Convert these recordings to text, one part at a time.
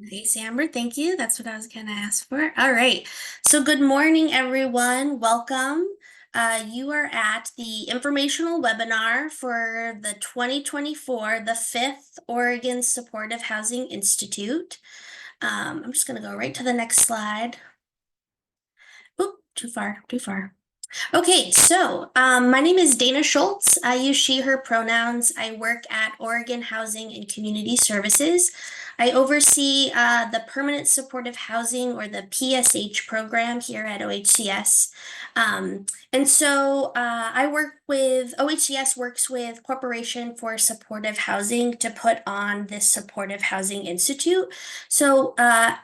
Nice, Amber. Thank you. That's what I was going to ask for. All right. So, good morning, everyone. Welcome. You are at the informational webinar for the 2024, the fifth Oregon Supportive Housing Institute. I'm just going to go right to the next slide. Oop, too far, too far. Okay, so my name is Dana Schultz. I use she, her pronouns. I work at Oregon Housing and Community Services. I oversee the Permanent Supportive Housing, or the PSH program here at OHCS. And so I work with, OHCS works with Corporation for Supportive Housing to put on this Supportive Housing Institute. So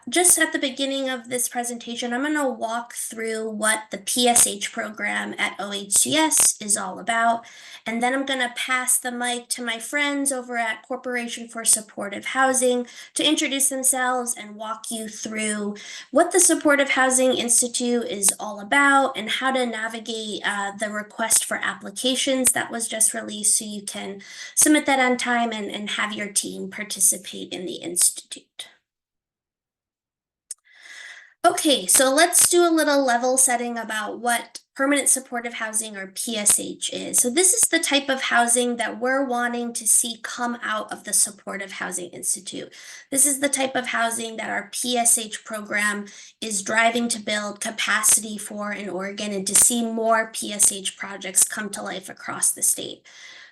just at the beginning of this presentation, I'm going to walk through what the PSH program at OHCS is all about. And then I'm going to pass the mic to my friends over at Corporation for Supportive Housing to introduce themselves and walk you through what the Supportive Housing Institute is all about and how to navigate the request for applications that was just released so you can submit that on time and have your team participate in the Institute. Okay, so let's do a little level setting about what permanent supportive housing, or PSH, is. So this is the type of housing that we're wanting to see come out of the Supportive Housing Institute. This is the type of housing that our PSH program is driving to build capacity for in Oregon and to see more PSH projects come to life across the state.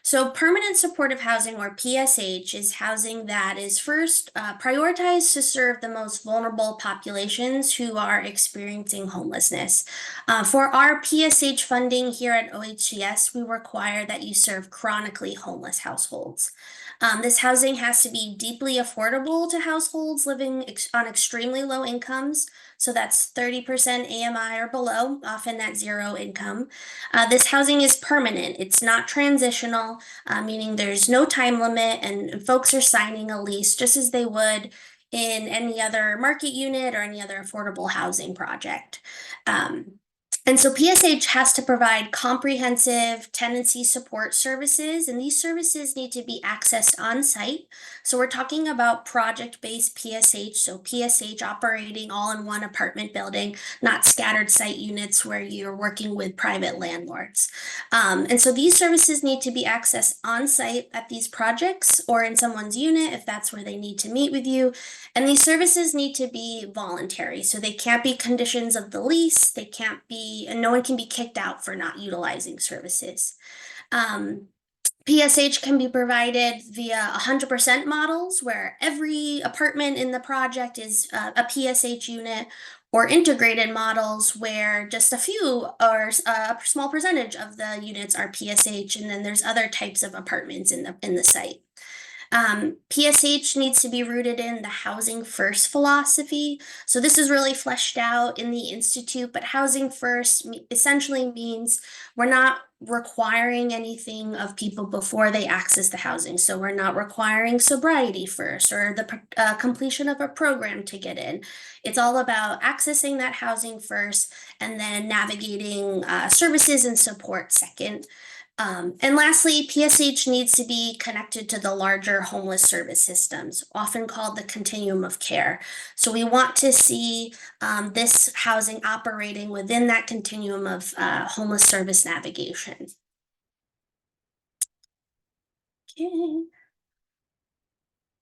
So permanent supportive housing, or PSH, is housing that is first prioritized to serve the most vulnerable populations who are experiencing homelessness. For our PSH funding here at OHCS, we require that you serve chronically homeless households. This housing has to be deeply affordable to households living on extremely low incomes. So that's 30% AMI or below, often at zero income. This housing is permanent. It's not transitional, meaning there's no time limit, and folks are signing a lease just as they would in any other market unit or any other affordable housing project. And so PSH has to provide comprehensive tenancy support services, and these services need to be accessed on site. So we're talking about project-based PSH, so PSH operating all in one apartment building, not scattered site units where you're working with private landlords. And so these services need to be accessed on site at these projects or in someone's unit if that's where they need to meet with you. And these services need to be voluntary, so they can't be conditions of the lease, they can't be, and no one can be kicked out for not utilizing services. PSH can be provided via 100% models, where every apartment in the project is a PSH unit, or integrated models where just a few or a small percentage of the units are PSH, and then there's other types of apartments in the site. PSH needs to be rooted in the housing first philosophy. So this is really fleshed out in the Institute, but housing first essentially means we're not requiring anything of people before they access the housing. So we're not requiring sobriety first or the completion of a program to get in. It's all about accessing that housing first and then navigating services and support second. And lastly, PSH needs to be connected to the larger homeless service systems, often called the continuum of care. So we want to see this housing operating within that continuum of homeless service navigation. Okay,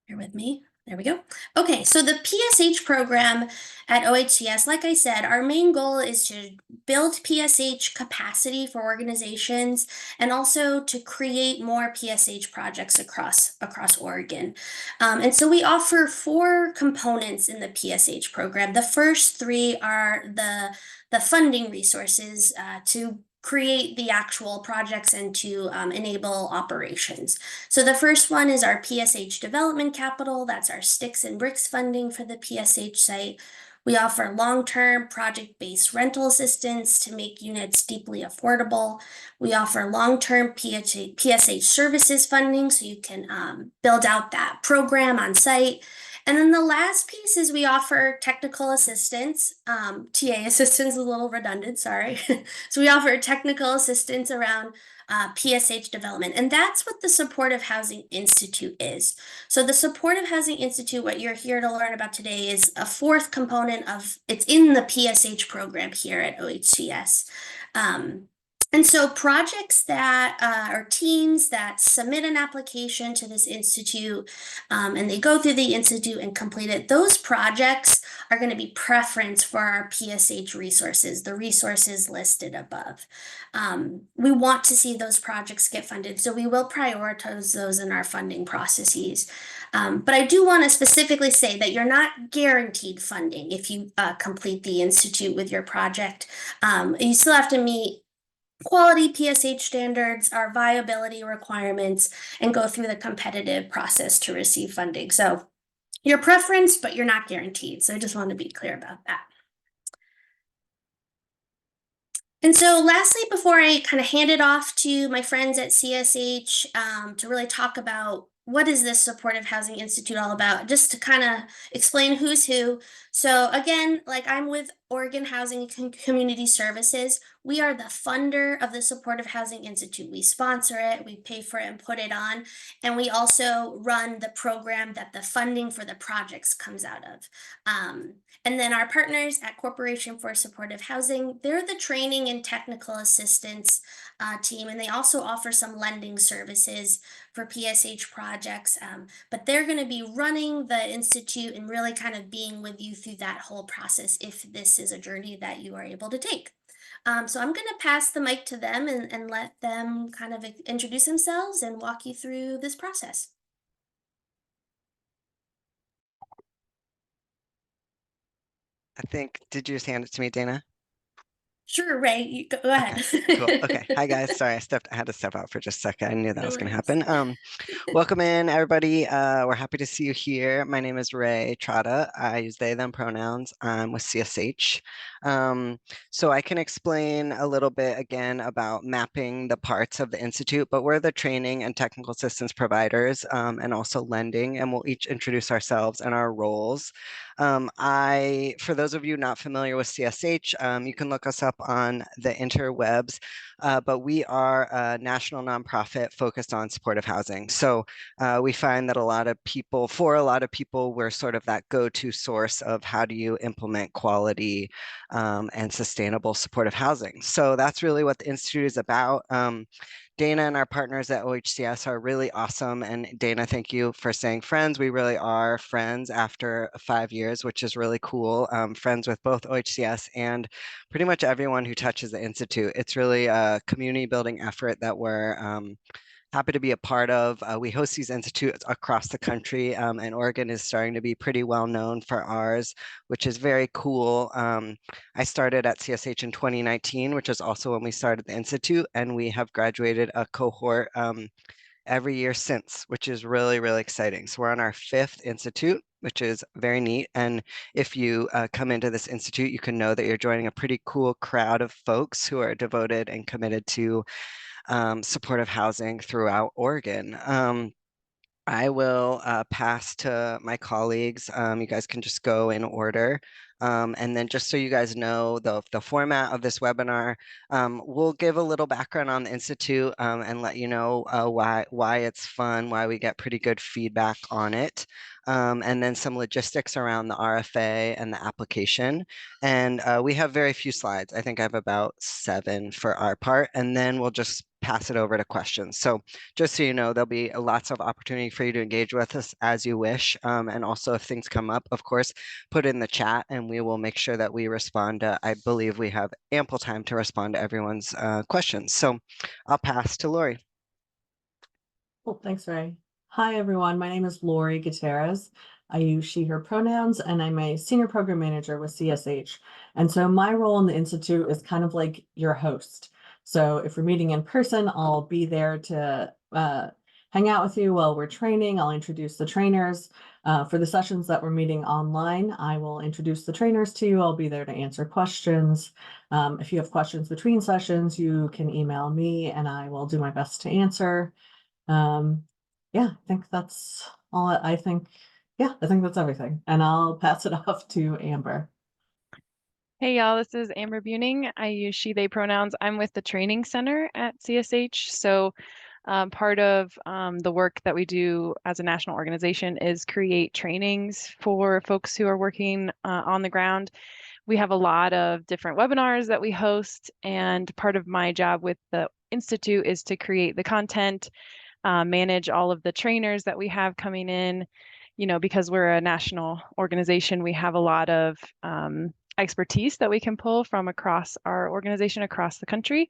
bear with me. There we go. Okay, so the PSH program at OHCS, like I said, our main goal is to build PSH capacity for organizations and also to create more PSH projects across Oregon. And so we offer 4 components in the PSH program. The first 3 are the funding resources to create the actual projects and to enable operations. So the first one is our PSH development capital. That's our sticks and bricks funding for the PSH site. We offer long-term project-based rental assistance to make units deeply affordable. We offer long-term PSH services funding so you can build out that program on site. And then the last piece is we offer technical assistance. TA assistance is a little redundant, sorry. So we offer technical assistance around PSH development. And that's what the Supportive Housing Institute is. So the Supportive Housing Institute, what you're here to learn about today, is a fourth component of, it's in the PSH program here at OHCS. And so projects that or teams that submit an application to this institute and they go through the institute and complete it, those projects are going to be preference for our PSH resources, the resources listed above. We want to see those projects get funded, so we will prioritize those in our funding processes. But I do want to specifically say that you're not guaranteed funding if you complete the institute with your project. You still have to meet quality PSH standards, our viability requirements, and go through the competitive process to receive funding. So your preference, but you're not guaranteed. So I just want to be clear about that. And so lastly, before I kind of hand it off to my friends at CSH to really talk about what is this Supportive Housing Institute all about, just to kind of explain who's who. So again, like I'm with Oregon Housing and Community Services. We are the funder of the Supportive Housing Institute. We sponsor it, we pay for it and put it on. And we also run the program that the funding for the projects comes out of. And then our partners at Corporation for Supportive Housing, they're the training and technical assistance team, and they also offer some lending services for PSH projects. But they're going to be running the Institute and really kind of being with you through that whole process if this is a journey that you are able to take. So I'm going to pass the mic to them and let them kind of introduce themselves and walk you through this process. I think, did you just hand it to me, Dana? Sure, Ray, you go ahead. Cool. Okay. Hi guys. Sorry, I had to step out for just a second. I knew that No was going to worries. happen. Welcome in everybody. We're happy to see you here. My name is Ray Trotta. I use they, them pronouns. I'm with CSH. So I can explain a little bit again about mapping the parts of the Institute, but we're the training and technical assistance providers and also lending, and we'll each introduce ourselves and our roles. For those of you not familiar with CSH, you can look us up on the interwebs, but we are a national nonprofit focused on supportive housing. So we find that for a lot of people, we're sort of that go-to source of how do you implement quality and sustainable supportive housing. So that's really what the Institute is about. Dana and our partners at OHCS are really awesome. And Dana, thank you for saying friends. We really are friends after 5 years, which is really cool. Friends with both OHCS and pretty much everyone who touches the Institute. It's really a community building effort that we're happy to be a part of. We host these institutes across the country, and Oregon is starting to be pretty well known for ours, which is very cool. I started at CSH in 2019, which is also when we started the institute, and we have graduated a cohort every year since, which is really, really exciting. So we're on our 5th institute, which is very neat. And if you come into this institute, you can know that you're joining a pretty cool crowd of folks who are devoted and committed to supportive housing throughout Oregon. I will pass to my colleagues. You guys can just go in order. And then just so you guys know the format of this webinar, we'll give a little background on the Institute and let you know why it's fun, why we get pretty good feedback on it. And then some logistics around the RFA and the application. And we have very few slides. I think I have about 7 for our part, and then we'll just pass it over to questions. So just so you know, there'll be lots of opportunity for you to engage with us as you wish. And also if things come up, of course, put in the chat and we will make sure that we respond. I believe we have ample time to respond to everyone's questions. So I'll pass to Lori. Well, thanks, Ray. Hi, everyone. My name is Lori Gutierrez. I use she, her pronouns, and I'm a senior program manager with CSH. And so my role in the Institute is kind of like your host. So if we're meeting in person, I'll be there to hang out with you while we're training. I'll introduce the trainers. For the sessions that we're meeting online, I will introduce the trainers to you. I'll be there to answer questions. If you have questions between sessions, you can email me and I will do my best to answer. Yeah, I think that's all. I think that's everything. And I'll pass it off to Amber. Hey y'all, this is Amber Buning. I use she, they pronouns. I'm with the training center at CSH. So part of the work that we do as a national organization is create trainings for folks who are working on the ground. We have a lot of different webinars that we host, and part of my job with the Institute is to create the content, manage all of the trainers that we have coming in. You know, because we're a national organization, we have a lot of expertise that we can pull from across our organization across the country.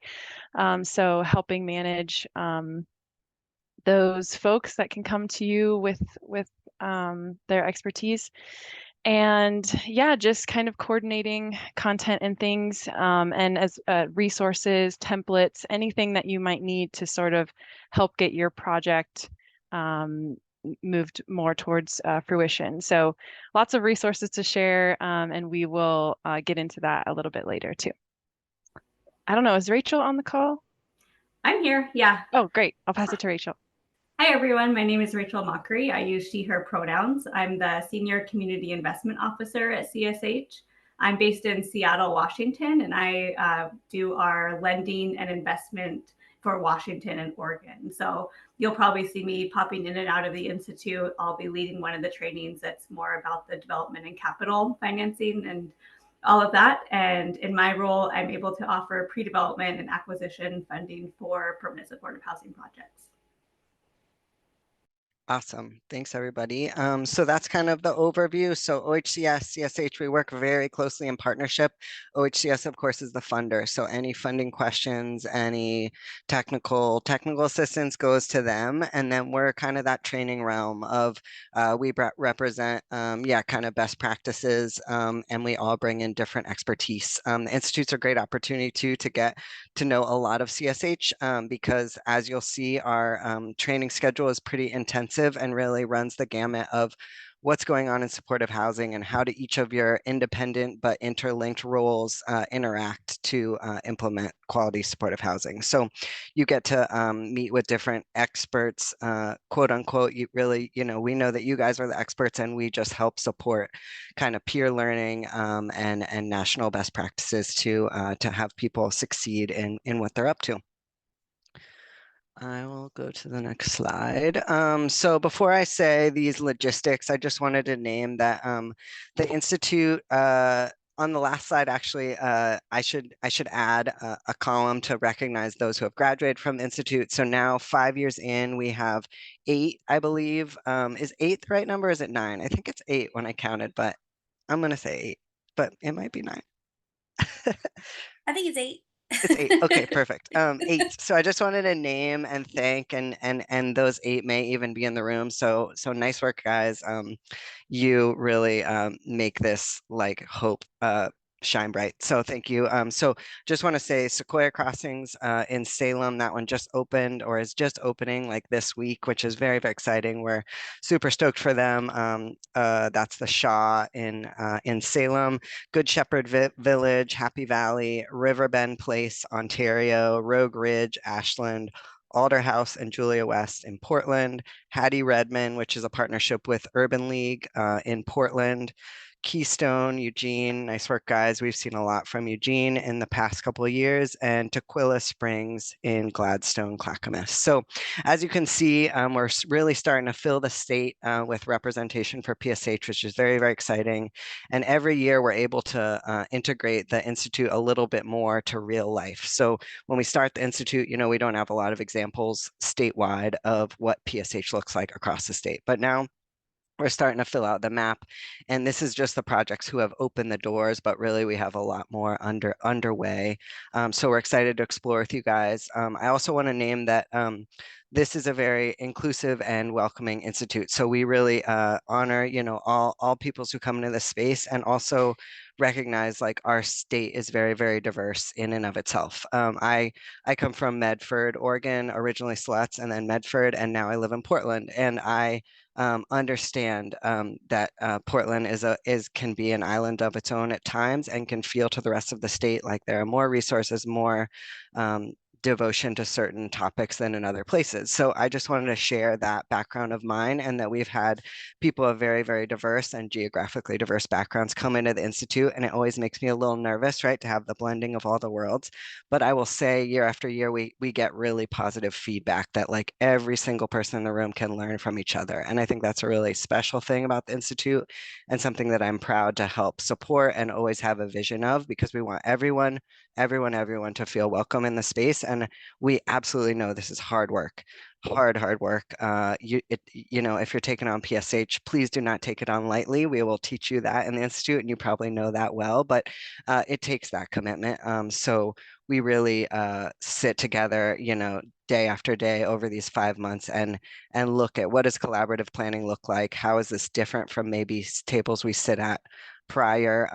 So helping manage those folks that can come to you with their expertise. And yeah, just kind of coordinating content and things, and as resources, templates, anything that you might need to sort of help get your project moved more towards fruition. So lots of resources to share, and we will get into that a little bit later too. I don't know, is Rachel on the call? I'm here, yeah. Oh, great. I'll pass it to Rachel. Hi, everyone. My name is Rachel Mockery. I use she, her pronouns. I'm the Senior Community Investment Officer at CSH. I'm based in Seattle, Washington, and I do our lending and investment for Washington and Oregon. So you'll probably see me popping in and out of the Institute. I'll be leading one of the trainings that's more about the development and capital financing and all of that. And in my role, I'm able to offer pre-development and acquisition funding for permanent supportive housing projects. Awesome. Thanks, everybody. So that's kind of the overview. So OHCS, CSH, we work very closely in partnership. OHCS, of course, is the funder. So any funding questions, any technical assistance goes to them. And then we're kind of that training realm of we represent, kind of best practices, and we all bring in different expertise. The Institute's a great opportunity to get to know a lot of CSH because as you'll see, our training schedule is pretty intensive and really runs the gamut of what's going on in supportive housing and how do each of your independent but interlinked roles interact to implement quality supportive housing. So you get to meet with different experts, quote unquote. You really, we know that you guys are the experts and we just help support kind of peer learning and national best practices to have people succeed in what they're up to. I will go to the next slide. So before I say these logistics, I just wanted to name that the Institute, on the last slide, actually, I should add a column to recognize those who have graduated from the Institute. So now 5 years in, we have 8, I believe. Is 8 the right number? Or is it 9? I think it's 8 when I counted, but I'm going to say 8, but it might be 9. I think it's 8. It's 8. Okay, perfect. 8. So I just wanted to name and thank, and those 8 may even be in the room. So nice work, guys. You really make this like hope shine bright. So thank you. So just want to say Sequoia Crossings in Salem, that one just opened or is just opening like this week, which is very, very exciting. We're super stoked for them. That's the Shaw in Salem, Good Shepherd Village, Happy Valley, Riverbend Place, Ontario, Rogue Ridge, Ashland, Alder House and Julia West in Portland, Hattie Redmond, which is a partnership with Urban League in Portland, Keystone, Eugene, nice work, guys. We've seen a lot from Eugene in the past couple of years, and Tequila Springs in Gladstone, Clackamas. So as you can see, we're really starting to fill the state with representation for PSH, which is very, very exciting. And every year we're able to integrate the Institute a little bit more to real life. So when we start the Institute, we don't have a lot of examples statewide of what PSH looks like across the state. But now we're starting to fill out the map, and this is just the projects who have opened the doors, but really we have a lot more underway. So we're excited to explore with you guys. I also want to name that this is a very inclusive and welcoming institute. So we really honor, all peoples who come into this space, and also recognize like our state is very, very diverse in and of itself. I come from Medford, Oregon, originally Sluts, and then Medford, and now I live in Portland, and I understand that Portland can be an island of its own at times and can feel to the rest of the state like there are more resources, more devotion to certain topics than in other places. So I just wanted to share that background of mine, and that we've had people of very, very diverse and geographically diverse backgrounds come into the Institute, and it always makes me a little nervous, right, to have the blending of all the worlds. But I will say year after year, we get really positive feedback that like every single person in the room can learn from each other. And I think that's a really special thing about the Institute, and something that I'm proud to help support and always have a vision of, because we want everyone to feel welcome in the space. And we absolutely know this is hard work, hard work. You know, if you're taking on PSH, please do not take it on lightly. We will teach you that in the Institute, and you probably know that well, but it takes that commitment. So we really sit together, you know, day after day over these 5 months, and look at what does collaborative planning look like? How is this different from maybe tables we sit at prior,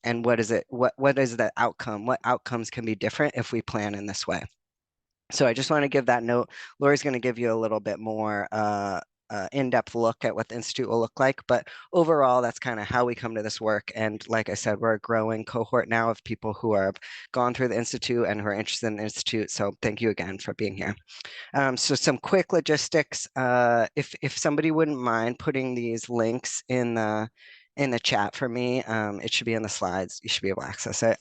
and what is it, what is the outcome? What outcomes can be different if we plan in this way? So I just want to give that note. Lori's going to give you a little bit more in-depth look at what the Institute will look like. But overall, that's kind of how we come to this work. And like I said, we're a growing cohort now of people who have gone through the Institute and who are interested in the Institute. So thank you again for being here. So some quick logistics. If somebody wouldn't mind putting these links in the chat for me, it should be in the slides. You should be able to access it.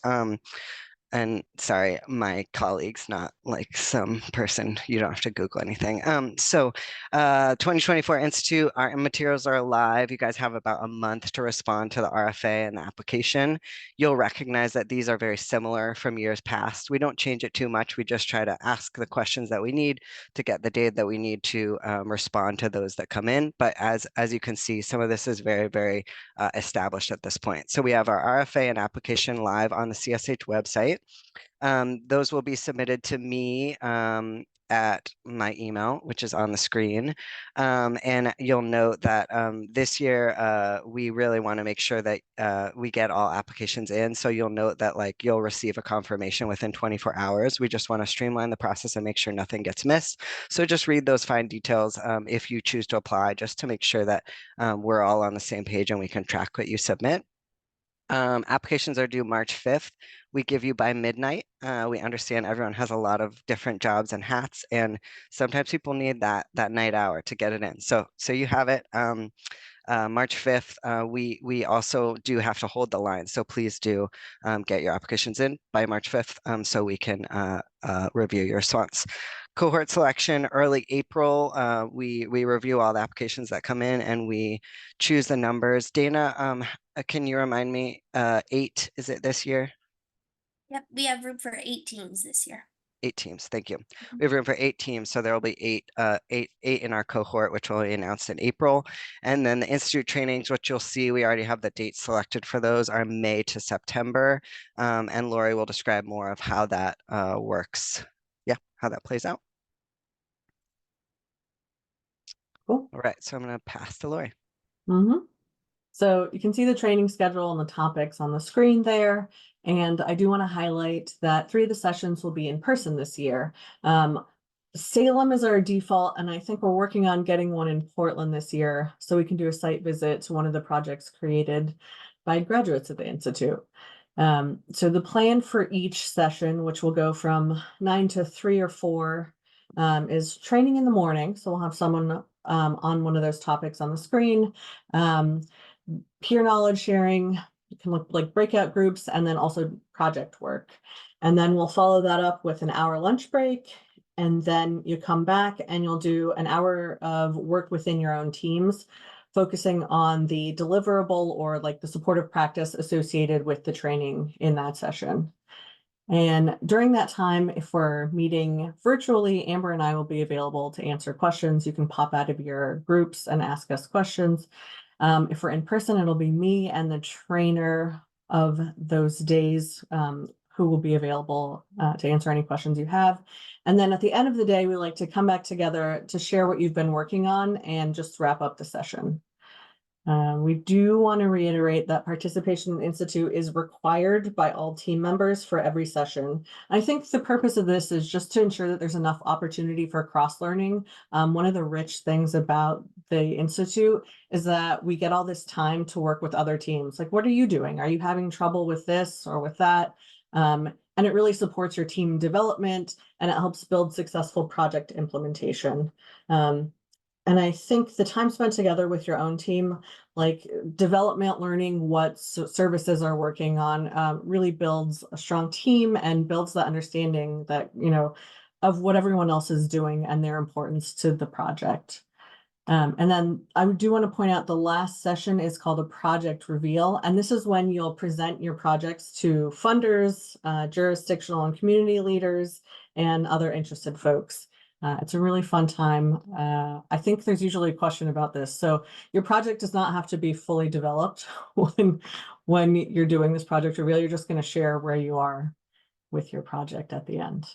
And sorry, my colleague's not like some person, you don't have to Google anything. So 2024 Institute, our materials are live. You guys have about a month to respond to the RFA and the application. You'll recognize that these are very similar from years past. We don't change it too much. We just try to ask the questions that we need to get the data that we need to respond to those that come in. But as you can see, some of this is very, very established at this point. So we have our RFA and application live on the CSH website. Those will be submitted to me at my email, which is on the screen. And you'll note that this year, we really want to make sure that we get all applications in. So you'll note that like you'll receive a confirmation within 24 hours. We just want to streamline the process and make sure nothing gets missed. So just read those fine details if you choose to apply, just to make sure that we're all on the same page and we can track what you submit. Applications are due March 5th. We give you by midnight. We understand everyone has a lot of different jobs and hats, and sometimes people need that night hour to get it in. So you have it. March 5th, we also do have to hold the line. So please do get your applications in by March 5th so we can review your response. Cohort selection, early April, we review all the applications that come in and we choose the numbers. Dana, can you remind me, 8, is it this year? Yep, we have room for 8 teams this year. 8 teams, thank you. We have room for 8 teams, so there will be eight in our cohort, which will be announced in April. And then the Institute trainings, which you'll see, we already have the dates selected for those, are May to September. And Lori will describe more of how that works. Yeah, how that plays out. Cool. All right, so I'm going to pass to Lori. So you can see the training schedule and the topics on the screen there. And I do want to highlight that 3 of the sessions will be in person this year. Salem is our default, and I think we're working on getting one in Portland this year so we can do a site visit to one of the projects created by graduates of the Institute. So the plan for each session, which will go from 9 to 3 or 4, is training in the morning. So we'll have someone on one of those topics on the screen. Peer knowledge sharing, it can look like breakout groups, and then also project work. And then we'll follow that up with an hour lunch break. And then you come back and you'll do an hour of work within your own teams, focusing on the deliverable or like the supportive practice associated with the training in that session. And during that time, if we're meeting virtually, Amber and I will be available to answer questions. You can pop out of your groups and ask us questions. If we're in person, it'll be me and the trainer of those days who will be available to answer any questions you have. And then at the end of the day, we like to come back together to share what you've been working on and just wrap up the session. We do want to reiterate that participation in Institute is required by all team members for every session. I think the purpose of this is just to ensure that there's enough opportunity for cross-learning. One of the rich things about the Institute is that we get all this time to work with other teams. Like, what are you doing? Are you having trouble with this or with that? and it really supports your team development, and it helps build successful project implementation. And I think the time spent together with your own team, like development, learning what services are working on, really builds a strong team and builds the understanding that, of what everyone else is doing and their importance to the project. And then I do want to point out the last session is called a project reveal. And this is when you'll present your projects to funders, jurisdictional and community leaders, and other interested folks. It's a really fun time. I think there's usually a question about this. So your project does not have to be fully developed when you're doing this project reveal. You're just going to share where you are with your project at the end.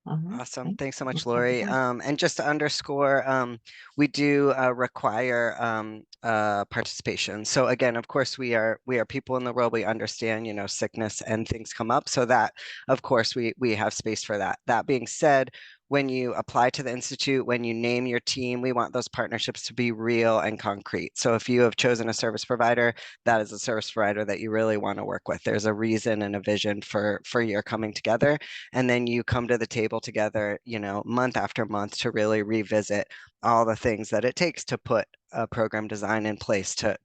Awesome. Thanks so much, Let's Lori. And just to underscore, we do require participation. So again, of course, we are people in the world. We understand, sickness and things come up. So that, of course, we have space for that. That being said, when you apply to the Institute, when you name your team, we want those partnerships to be real and concrete. So if you have chosen a service provider, that is a service provider that you really want to work with. There's a reason and a vision for your coming together. And then you come to the table together, month after month to really revisit all the things that it takes to put a program design in place, to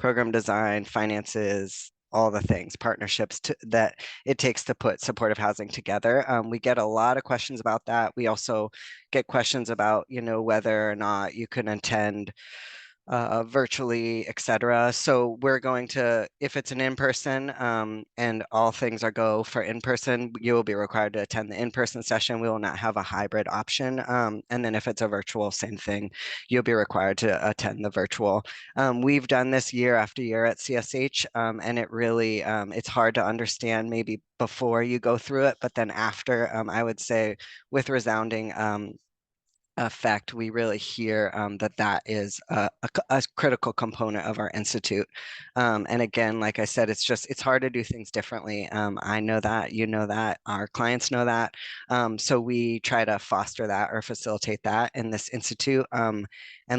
program design, finances, all the things, partnerships that it takes to put supportive housing together. We get a lot of questions about that. We also get questions about, whether or not you can attend virtually, etc. So we're going to, if it's an in-person and all things are go for in-person, you will be required to attend the in-person session. We will not have a hybrid option. And then if it's a virtual, same thing, you'll be required to attend the virtual. We've done this year after year at CSH, and it really, it's hard to understand maybe before you go through it, but then after, I would say with resounding effect, we really hear that is a critical component of our institute. And again, like I said, it's hard to do things differently. I know that, that, our clients know that. So we try to foster that or facilitate that in this institute. And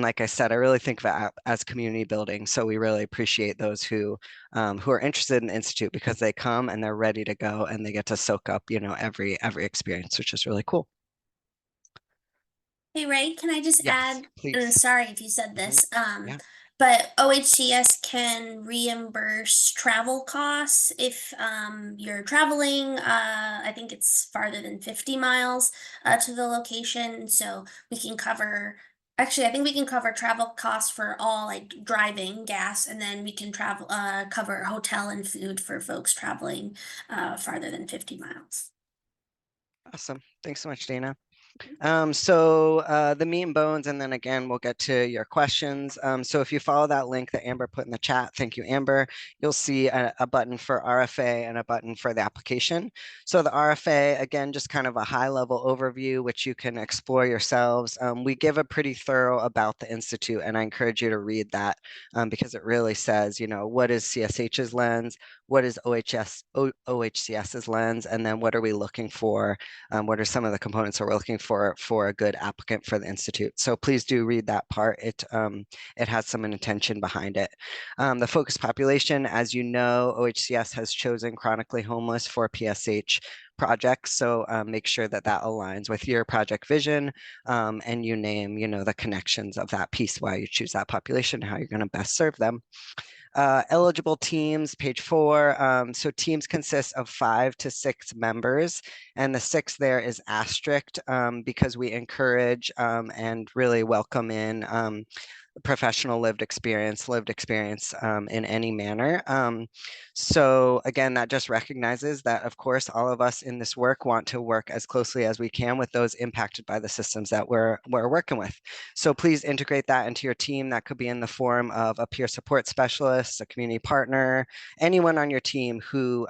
like I said, I really think of it as community building. So we really appreciate those who are interested in the institute, because they come and they're ready to go and they get to soak up, every experience, which is really cool. Hey Ray, can I just Yes, add, and please. sorry if you said this, Yeah. but OHCS can reimburse travel costs if you're traveling, I think it's farther than 50 miles to the location. So we can cover, actually, I think we can cover travel costs for all, like driving, gas, and then we can cover hotel and food for folks traveling farther than 50 miles. Awesome. Thanks so much, Dana. So the meat and bones, and then again, we'll get to your questions. So if you follow that link that Amber put in the chat, thank you, Amber, you'll see a button for RFA and a button for the application. So the RFA, again, just kind of a high level overview, which you can explore yourselves. We give a pretty thorough about the Institute, and I encourage you to read that because it really says, what is CSH's lens, what is OHCS's lens, and then what are we looking for? What are some of the components that we're looking for a good applicant for the Institute? So please do read that part. It has some intention behind it. The focus population, as you know, OHCS has chosen chronically homeless for PSH projects. So make sure that aligns with your project vision, and you name, the connections of that piece, why you choose that population, how you're going to best serve them. Eligible teams, page 4. So teams consist of 5 to 6 members, and the 6 there is asterisked because we encourage and really welcome in professional lived experience in any manner. So again, that just recognizes that, of course, all of us in this work want to work as closely as we can with those impacted by the systems that we're working with. So please integrate that into your team. That could be in the form of a peer support specialist, a community partner, anyone on your team who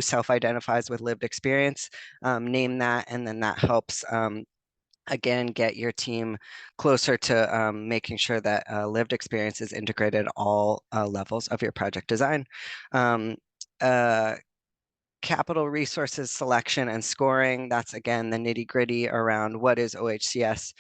self-identifies with lived experience. Name that, and then that helps again, get your team closer to making sure that lived experience is integrated at all levels of your project design. Capital resources selection and scoring, that's again the nitty gritty around what is OHCS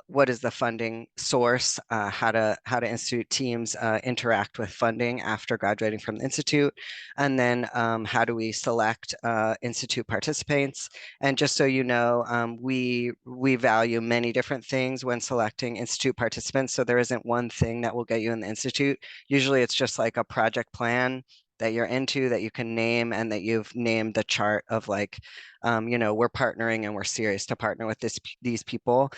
what is the funding source, how to institute teams interact with funding after graduating from the institute, and then how do we select institute participants. And just so you know, we value many different things when selecting institute participants. So there isn't one thing that will get you in the institute. Usually it's just like a project plan that you're into that you can name, and that you've named the chart of like, we're partnering and we're serious to partner with these people.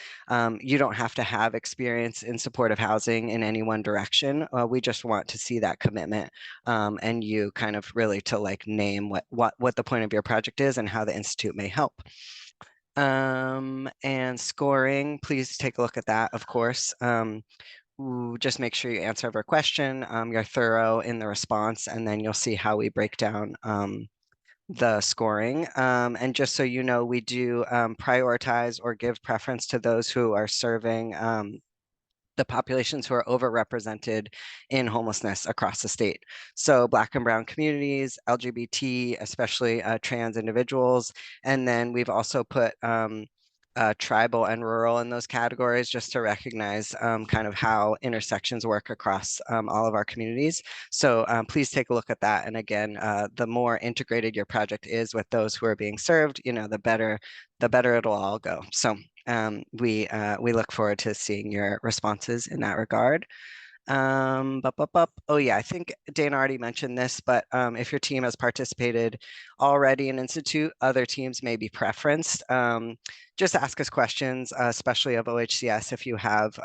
You don't have to have experience in supportive housing in any one direction. We just want to see that commitment, and you kind of really to like name what the point of your project is and how the institute may help. And scoring, please take a look at that, of course. Just make sure you answer every question, you're thorough in the response, and then you'll see how we break down the scoring. And just so you know, we do prioritize or give preference to those who are serving the populations who are overrepresented in homelessness across the state. So Black and Brown communities, LGBT, especially trans individuals. And then we've also put tribal and rural in those categories, just to recognize kind of how intersections work across all of our communities. So please take a look at that. And again, the more integrated your project is with those who are being served, the better it'll all go. So we look forward to seeing your responses in that regard. Oh yeah, I think Dana already mentioned this, but if your team has participated already in Institute, other teams may be preferenced. Just ask us questions, especially of OHCS if you have.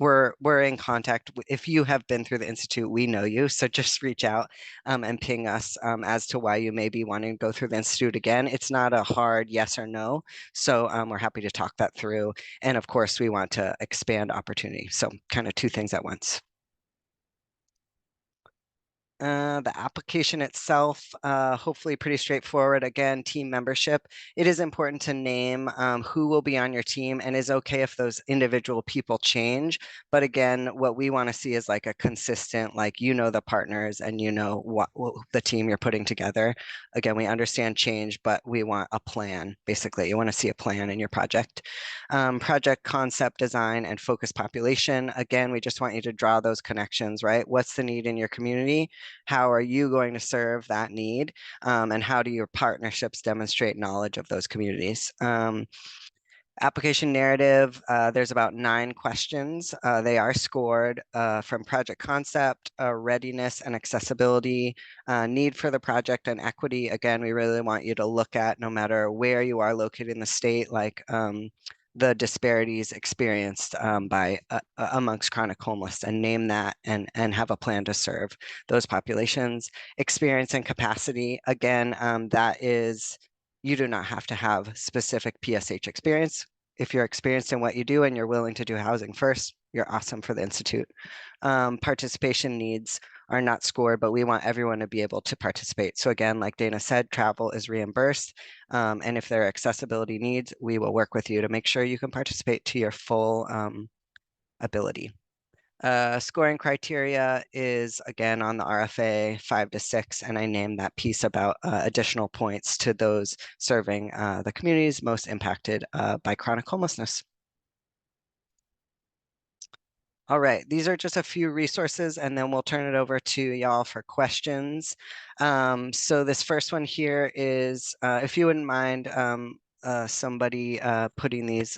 We're in contact. If you have been through the Institute, we know you, so just reach out and ping us as to why you may be wanting to go through the Institute again. It's not a hard yes or no, so we're happy to talk that through. And of course, we want to expand opportunity, so kind of two things at once. The application itself, hopefully pretty straightforward. Again, team membership. It is important to name who will be on your team, and is okay if those individual people change. But again, what we want to see is like a consistent, like, the partners and what the team you're putting together. Again, we understand change, but we want a plan. Basically, you want to see a plan in your project. Project concept, design, and focus population. Again, we just want you to draw those connections, right? What's the need in your community? How are you going to serve that need? And how do your partnerships demonstrate knowledge of those communities? Application narrative, there's about 9 questions. They are scored from project concept, readiness and accessibility, need for the project, and equity. Again, we really want you to look at, no matter where you are located in the state, like the disparities experienced by amongst chronic homeless, and name that and have a plan to serve those populations. Experience and capacity, again, that is, you do not have to have specific PSH experience. If you're experienced in what you do and you're willing to do housing first, you're awesome for the Institute. Participation needs are not scored, but we want everyone to be able to participate. So again, like Dana said, travel is reimbursed. And if there are accessibility needs, we will work with you to make sure you can participate to your full ability. Scoring criteria is again on the RFA 5 to 6, and I named that piece about additional points to those serving the communities most impacted by chronic homelessness. All right, these are just a few resources, and then we'll turn it over to y'all for questions. So this first one here is, if you wouldn't mind somebody putting these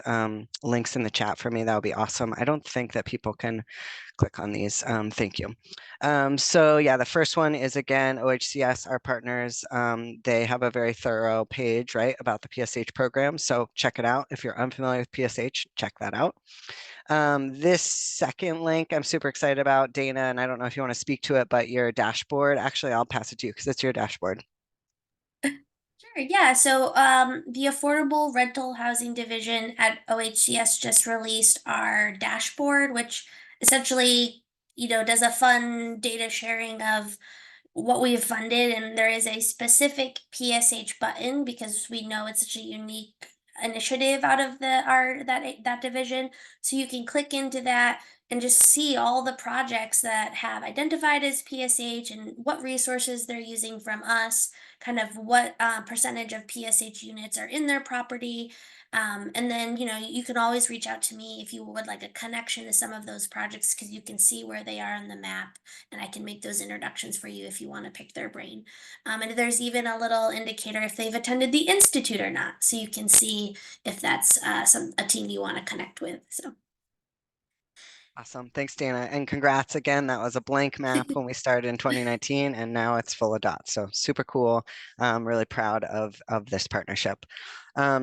links in the chat for me, that would be awesome. I don't think that people can click on these. Thank you. So yeah, the first one is, again, OHCS, our partners. They have a very thorough page, right, about the PSH program. So check it out. If you're unfamiliar with PSH, check that out. This second link I'm super excited about, Dana, and I don't know if you want to speak to it, but your dashboard, actually, I'll pass it to you because it's your dashboard. Sure, yeah. So the Affordable Rental Housing Division at OHCS just released our dashboard, which essentially, does a fun data sharing of what we've funded, and there is a specific PSH button because we know it's such a unique initiative out of that division. So you can click into that, and just see all the projects that have identified as PSH and what resources they're using from us, kind of what percentage of PSH units are in their property. And then, you can always reach out to me if you would like a connection to some of those projects because you can see where they are on the map and I can make those introductions for you if you want to pick their brain. And there's even a little indicator if they've attended the Institute or not. So you can see if that's a team you want to connect with. So. Awesome. Thanks, Dana. And congrats again. That was a blank map when we started in 2019, and now it's full of dots. So super cool. I'm really proud of this partnership.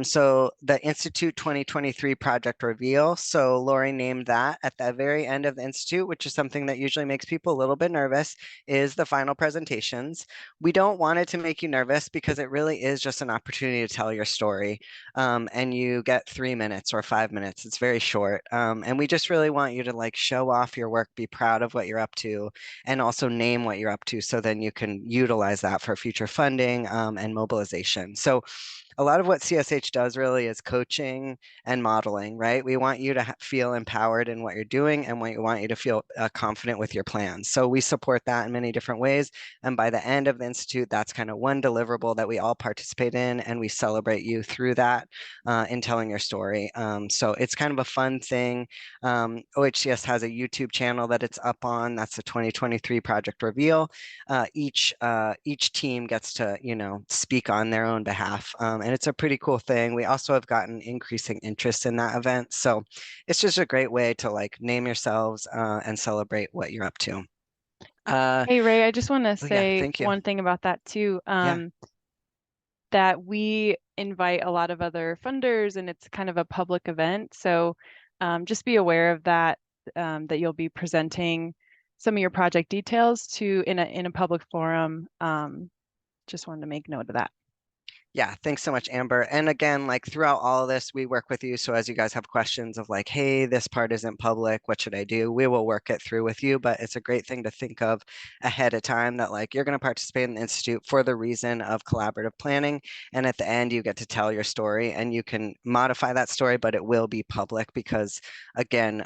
So the Institute 2023 project reveal. So Lori named that at the very end of the Institute, which is something that usually makes people a little bit nervous, is the final presentations. We don't want it to make you nervous because it really is just an opportunity to tell your story. And you get 3 minutes or 5 minutes. It's very short. And we just really want you to like show off your work, be proud of what you're up to, and also name what you're up to so then you can utilize that for future funding and mobilization. So a lot of what CSH does really is coaching and modeling, right? We want you to feel empowered in what you're doing and we want you to feel confident with your plans. So we support that in many different ways. And by the end of the Institute, that's kind of one deliverable that we all participate in, and we celebrate you through that in telling your story. So it's kind of a fun thing. OHCS has a YouTube channel that it's up on. That's the 2023 project reveal. Each team gets to, speak on their own behalf. And it's a pretty cool thing. We also have gotten increasing interest in that event. So it's just a great way to like name yourselves and celebrate what you're up to. Hey Ray, I just want to Oh yeah, say thank you. one thing about that too. Yeah. That we invite a lot of other funders and it's kind of a public event. So just be aware of that, that you'll be presenting some of your project details in a public forum. Just wanted to make note of that. Yeah, thanks so much, Amber. And again, like throughout all of this, we work with you. So as you guys have questions of like, hey, this part isn't public, what should I do? We will work it through with you, but it's a great thing to think of ahead of time that like you're going to participate in the Institute for the reason of collaborative planning. And at the end, you get to tell your story and you can modify that story, but it will be public because again,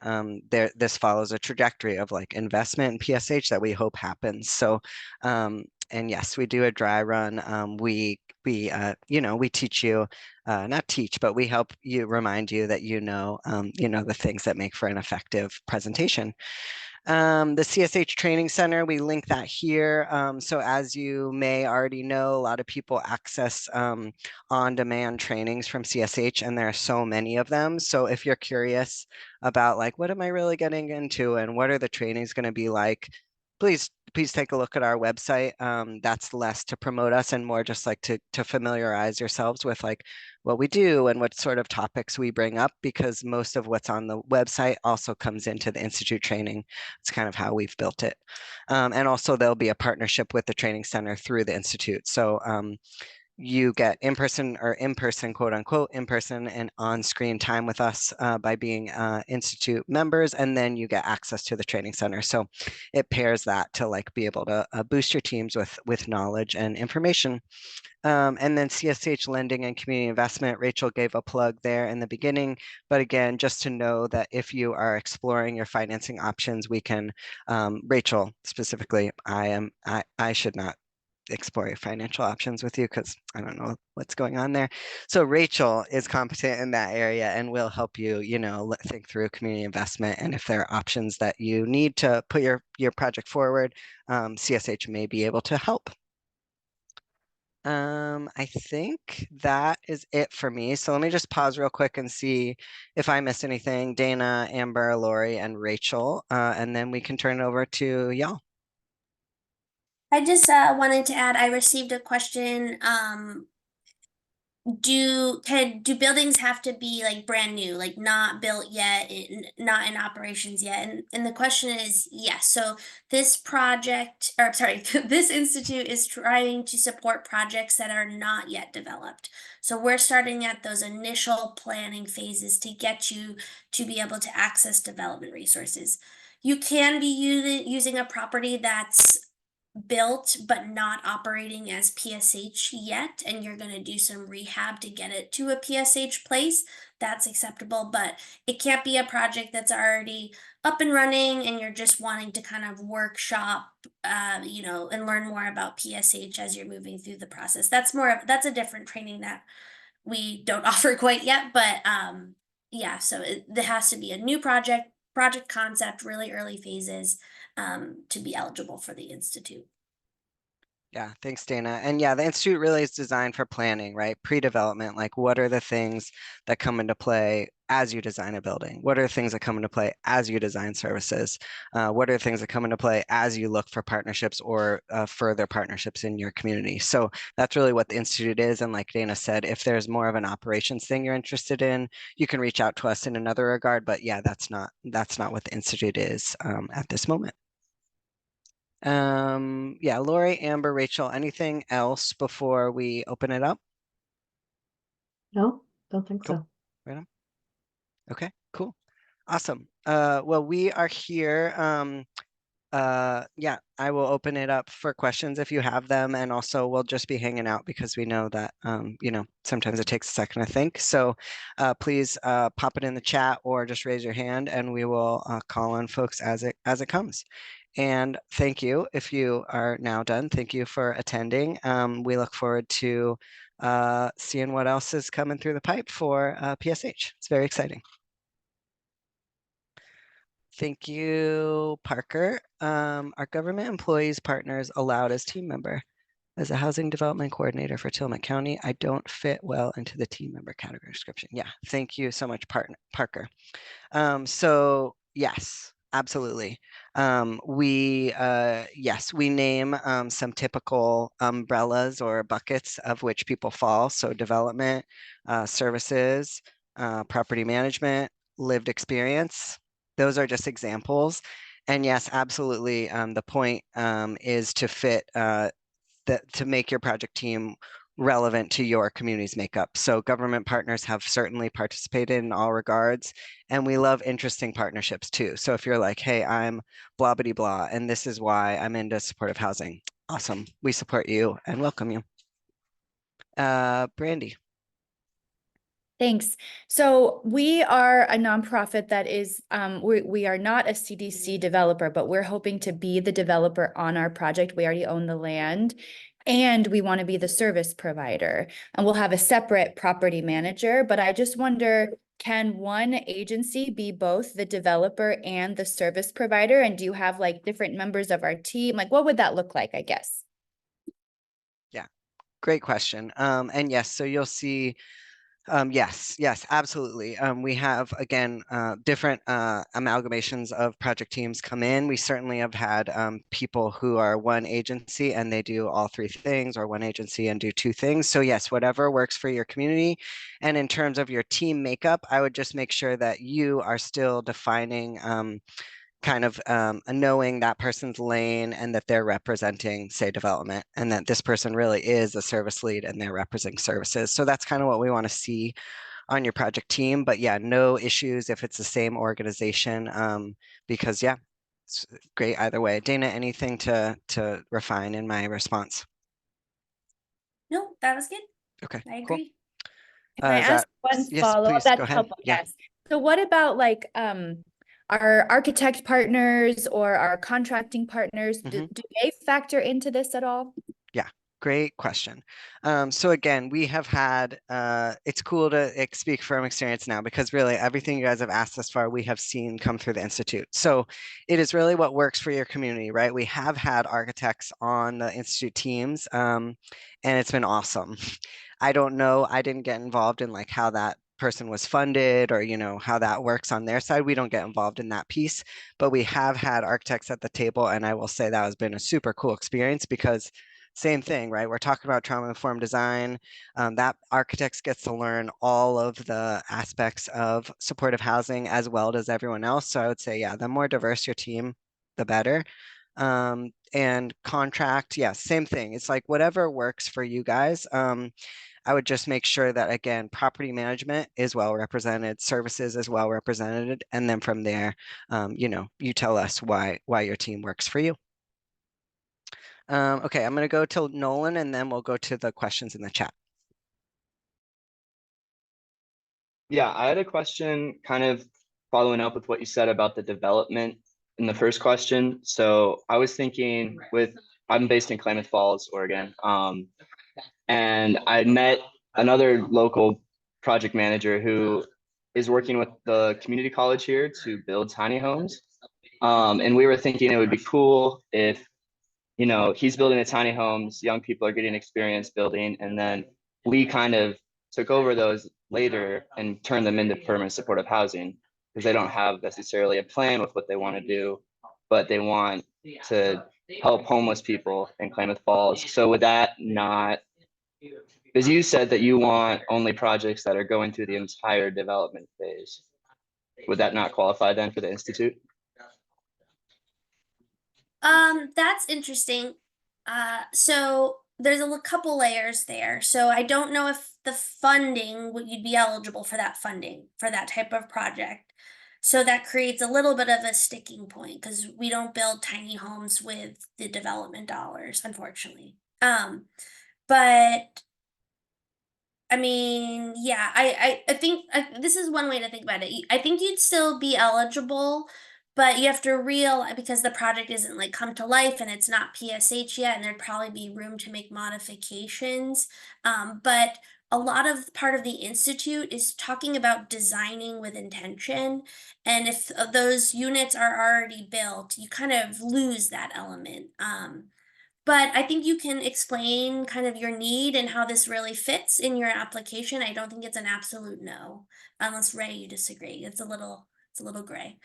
this follows a trajectory of like investment in PSH that we hope happens. So, and yes, we do a dry run. We teach you, not teach, but we help you remind you that the things that make for an effective presentation. The CSH Training Center, we link that here. So as you may already know, a lot of people access on-demand trainings from CSH, and there are so many of them. So if you're curious about like, what am I really getting into and what are the trainings going to be like, please take a look at our website. That's less to promote us and more just like to familiarize yourselves with like what we do and what sort of topics we bring up, because most of what's on the website also comes into the Institute training. It's kind of how we've built it. And also there'll be a partnership with the training center through the Institute. So you get in-person quote unquote in-person and on-screen time with us by being Institute members, and then you get access to the training center. So it pairs that to like be able to boost your teams with knowledge and information. And then CSH lending and community investment, Rachel gave a plug there in the beginning, but again, just to know that if you are exploring your financing options, we can, Rachel specifically, I should not explore your financial options with you because I don't know what's going on there. So Rachel is competent in that area and will help you, think through community investment. And if there are options that you need to put your project forward, CSH may be able to help. I think that is it for me. So let me just pause real quick and see if I missed anything. Dana, Amber, Lori, and Rachel, and then we can turn it over to y'all. I just wanted to add, I received a question. Do buildings have to be like brand new, like not built yet, not in operations yet? And the question is yes. So this project, or sorry, this institute is trying to support projects that are not yet developed. So we're starting at those initial planning phases to get you to be able to access development resources. You can be using a property that's built but not operating as PSH yet, and you're going to do some rehab to get it to a PSH place, that's acceptable. But it can't be a project that's already up and running and you're just wanting to kind of workshop, you know, and learn more about PSH as you're moving through the process. That's a different training that we don't offer quite yet, but yeah, so there has to be a new project concept, really early phases, to be eligible for the Institute. Yeah, thanks, Dana. And yeah, the Institute really is designed for planning, right? Pre-development, like what are the things that come into play as you design a building? What are the things that come into play as you design services? What are the things that come into play as you look for partnerships or further partnerships in your community? So that's really what the Institute is. And like Dana said, if there's more of an operations thing you're interested in, you can reach out to us in another regard. But yeah, that's not what the Institute is at this moment. Yeah, Lori, Amber, Rachel, anything else before we open it up? No, don't think Cool. so. Right on. Okay, cool. Awesome. Well, we are here. Yeah, I will open it up for questions if you have them, and also we'll just be hanging out because we know that you know, sometimes it takes a second to think. So please pop it in the chat or just raise your hand and we will call on folks as it comes. And thank you if you are now done. Thank you for attending. We look forward to seeing what else is coming through the pipe for PSH. It's very exciting. Thank you, Parker. Are government employees partners allowed as team member? As a housing development coordinator for Tillamook County, I don't fit well into the team member category description. Yeah, thank you so much, Parker. So yes, absolutely. Yes, we name some typical umbrellas or buckets of which people fall. So development, services, property management, lived experience. Those are just examples. And yes, absolutely. The point is to fit to make your project team relevant to your community's makeup. So government partners have certainly participated in all regards, and we love interesting partnerships too. So if you're like, hey, I'm blah, blah, blah, and this is why I'm into supportive housing, awesome. We support you and welcome you. Brandy. Thanks. So we are a nonprofit that is, we are not a CDC developer, but we're hoping to be the developer on our project. We already own the land and we want to be the service provider. And we'll have a separate property manager, but I just wonder, can one agency be both the developer and the service provider? And do you have like different members of our team? Like, what would that look like, I guess? Yeah, great question. And yes, so you'll see yes, absolutely. We have, again, different amalgamations of project teams come in. We certainly have had people who are one agency and they do all three things, or one agency and do two things. So yes, whatever works for your community. And in terms of your team makeup, I would just make sure that you are still defining kind of knowing that person's lane and that they're representing, say, development, and that this person really is a service lead and they're representing services. So that's kind of what we want to see on your project team. But yeah, no issues if it's the same organization, because yeah, it's great either way. Dana, anything to refine in my response? No, that was good. Okay, I cool. agree. Can I Is ask that, one yes, follow-up? please, go That's ahead. helpful, Yeah. yes. So what about like our architect partners or our contracting partners? Do they factor into this at all? Yeah, great question. So again, we have had, it's cool to speak from experience now, because really everything you guys have asked thus far, we have seen come through the Institute. So it is really what works for your community, right? We have had architects on the Institute teams, and it's been awesome. I don't know, I didn't get involved in like how that person was funded or, you know, how that works on their side. We don't get involved in that piece, but we have had architects at the table. And I will say that has been a super cool experience, because same thing, right? We're talking about trauma-informed design. That architects gets to learn all of the aspects of supportive housing as well as everyone else. So I would say, yeah, the more diverse your team, the better. And contract, yeah, same thing. It's like whatever works for you guys. I would just make sure that, again, property management is well represented, services is well represented, and then from there, you know, you tell us why your team works for you. Okay, I'm going to go to Nolan and then we'll go to the questions in the chat. Yeah, I had a question kind of following up with what you said about the development in the first question. So I was thinking I'm based in Klamath Falls, Oregon. And I met another local project manager who is working with the community college here to build tiny homes. And we were thinking it would be cool if, he's building the tiny homes, young people are getting experience building, and then we kind of took over those later and turned them into permanent supportive housing because they don't have necessarily a plan with what they want to do, but they want to help homeless people in Klamath Falls. So would that not, because you said that you want only projects that are going through the entire development phase, would that not qualify then for the institute? That's interesting. So there's a couple layers there. So I don't know if the funding, you'd be eligible for that funding for that type of project. So that creates a little bit of a sticking point because we don't build tiny homes with the development dollars, unfortunately. But I mean, yeah, I think this is one way to think about it. I think you'd still be eligible, but you have to because the project isn't like come to life and it's not PSH yet, and there'd probably be room to make modifications. But a lot of part of the institute is talking about designing with intention, and if those units are already built, you kind of lose that element. But I think you can explain kind of your need and how this really fits in your application. I don't think it's an absolute no, unless Ray, you disagree. It's a little gray.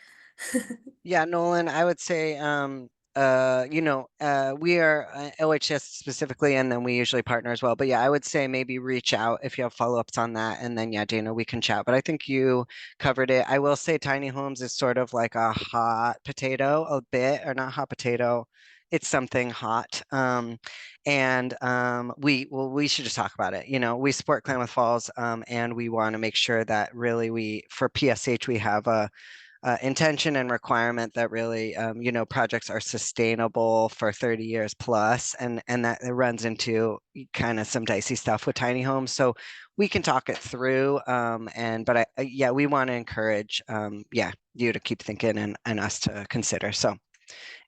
Yeah, Nolan, I would say, we are OHS specifically, and then we usually partner as well. But yeah, I would say maybe reach out if you have follow-ups on that, and then yeah, Dana, we can chat. But I think you covered it. I will say tiny homes is sort of like a hot potato, a bit, or not hot potato. It's something hot. We should just talk about it. We support Klamath Falls, and we want to make sure that really for PSH, we have a intention and requirement that really, projects are sustainable for 30 years plus, and that it runs into kind of some dicey stuff with tiny homes. So we can talk it through, but we want to encourage, you to keep thinking and us to consider. So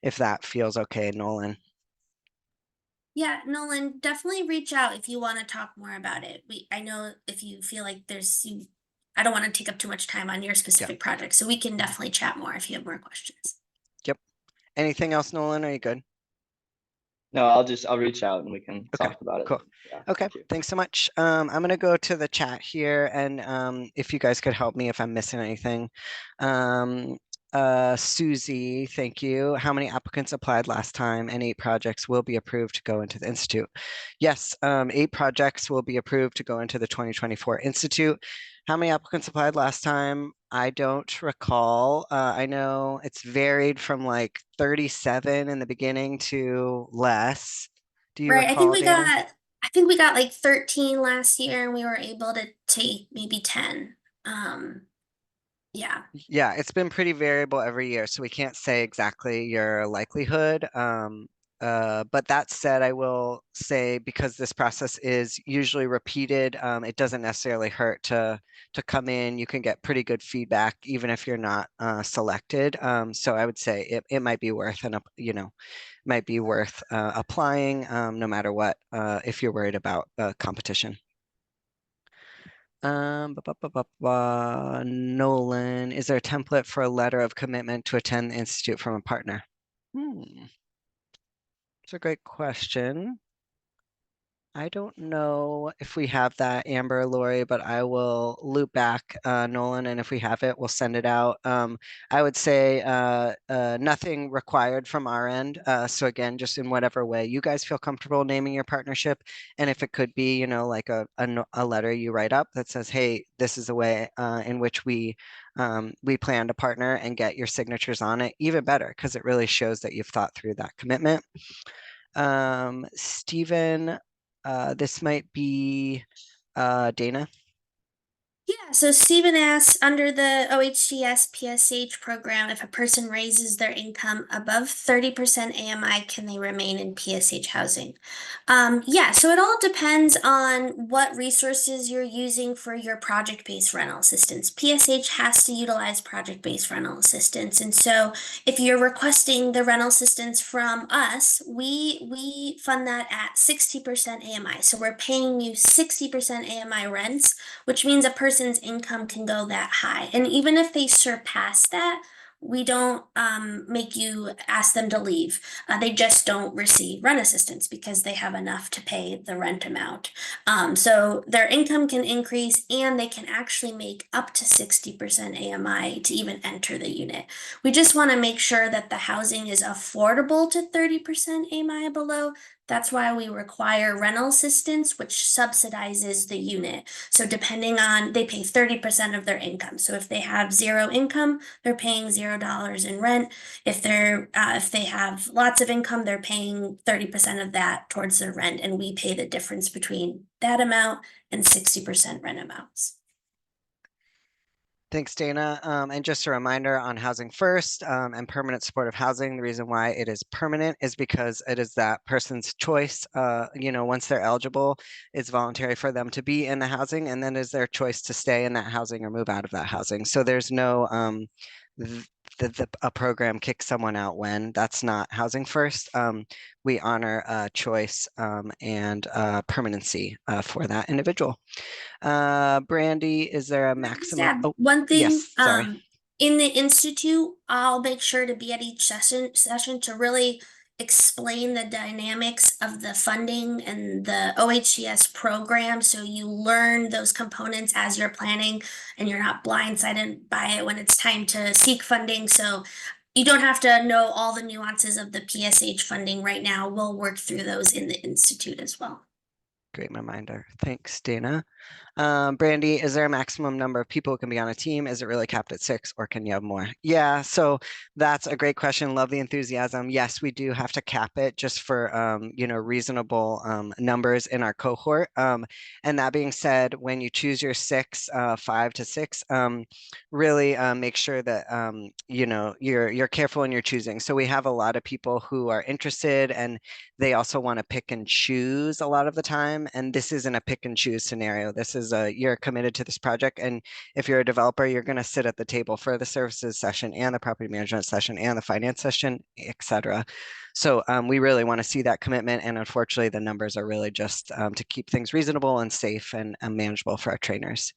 if that feels okay, Nolan. Yeah, Nolan, definitely reach out if you want to talk more about it. I know if you feel like I don't want to take up too much time on your specific project, so we can definitely chat more if you have more questions. Yep. Anything else, Nolan? Are you good? No, I'll reach out and we can talk about it. Cool. Yeah, okay, thanks so much. I'm gonna go to the chat here, and if you guys could help me if I'm missing anything. Susie, thank you. How many applicants applied last time, and 8 projects will be approved to go into the Institute? Yes, 8 projects will be approved to go into the 2024 Institute. How many applicants applied last time? I don't recall. I know it's varied from like 37 in the beginning to less. Do you Right, recall, Dana? I think we got like 13 last year, and we were able to take maybe 10. Yeah. Yeah, it's been pretty variable every year, so we can't say exactly your likelihood. But that said, I will say because this process is usually repeated, it doesn't necessarily hurt to come in. You can get pretty good feedback even if you're not selected. So I would say it might be worth applying no matter what, if you're worried about competition. Nolan, is there a template for a letter of commitment to attend the Institute from a partner? It's a great question. I don't know if we have that, Amber or Lori, but I will loop back Nolan, and if we have it, we'll send it out. I would say nothing required from our end. So again, just in whatever way you guys feel comfortable naming your partnership, and if it could be, like a letter you write up that says, "Hey, this is a way in which we plan to partner," and get your signatures on it, even better, because it really shows that you've thought through that commitment. Stephen. This might be Dana. Yeah, so Stephen asks, under the OHCS PSH program, if a person raises their income above 30% AMI, can they remain in PSH housing? Yeah, so it all depends on what resources you're using for your project-based rental assistance. PSH has to utilize project-based rental assistance. And so if you're requesting the rental assistance from us, we fund that at 60% AMI. So we're paying you 60% AMI rents, which means a person's income can go that high. And even if they surpass that, we don't make you ask them to leave. They just don't receive rent assistance because they have enough to pay the rent amount. So their income can increase and they can actually make up to 60% AMI to even enter the unit. We just want to make sure that the housing is affordable to 30% AMI below. That's why we require rental assistance, which subsidizes the unit. So depending on, they pay 30% of their income. So if they have zero income, they're paying $0 in rent. If they have lots of income, they're paying 30% of that towards their rent, and we pay the difference between that amount and 60% rent amounts. Thanks, Dana. And just a reminder on Housing First and permanent supportive housing, the reason why it is permanent is because it is that person's choice. Once they're eligible, it's voluntary for them to be in the housing, and then is their choice to stay in that housing or move out of that housing. So there's no a program kicks someone out when. That's not Housing First. We honor choice and permanency for that individual. Brandy, is there a maximum? Oh, one thing, yes, sorry. in the institute, I'll make sure to be at each session to really explain the dynamics of the funding and the OHCS program, so you learn those components as you're planning and you're not blindsided by it when it's time to seek funding. So you don't have to know all the nuances of the PSH funding right now. We'll work through those in the institute as well. Great reminder. Thanks, Dana. Brandy, is there a maximum number of people who can be on a team? Is it really capped at 6 or can you have more? Yeah, so that's a great question. Love the enthusiasm. Yes, we do have to cap it just for reasonable numbers in our cohort. And that being said, when you choose your 5 to 6, really make sure that you're careful in your choosing. So we have a lot of people who are interested and they also want to pick and choose a lot of the time. And this isn't a pick and choose scenario. This is you're committed to this project. And if you're a developer, you're going to sit at the table for the services session and the property management session and the finance session, etc. So we really want to see that commitment. And unfortunately, the numbers are really just to keep things reasonable and safe and manageable for our trainers.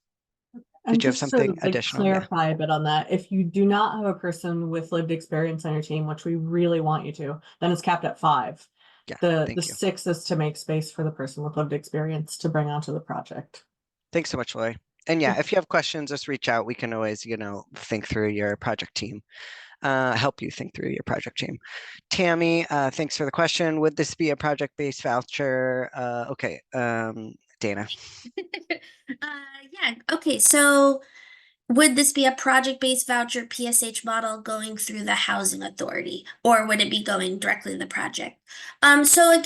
And Did you have just something to additional? Yeah. clarify a bit on that, if you do not have a person with lived experience on your team, which we really want you to, then it's capped at 5. Yeah, The thank you. 6 is to make space for the person with lived experience to bring onto the project. Thanks so much, Lori. And yeah, if you have questions, just reach out. We can always, think through your project team, help you think through your project team. Tammy, thanks for the question. Would this be a project-based voucher? Okay, Dana. Yeah, okay, so would this be a project-based voucher PSH model going through the housing authority, or would it be going directly to the project? So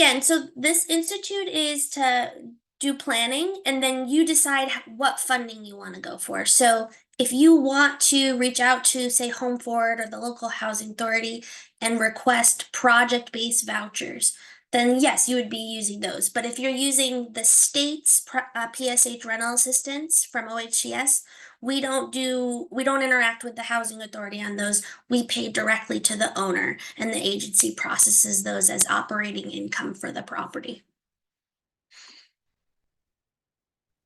this institute is to do planning, and then you decide what funding you want to go for. So if you want to reach out to, say, Home Forward or the local housing authority and request project-based vouchers, then yes, you would be using those. But if you're using the state's PSH rental assistance from OHCS, we don't interact with the housing authority on those. We pay directly to the owner, and the agency processes those as operating income for the property.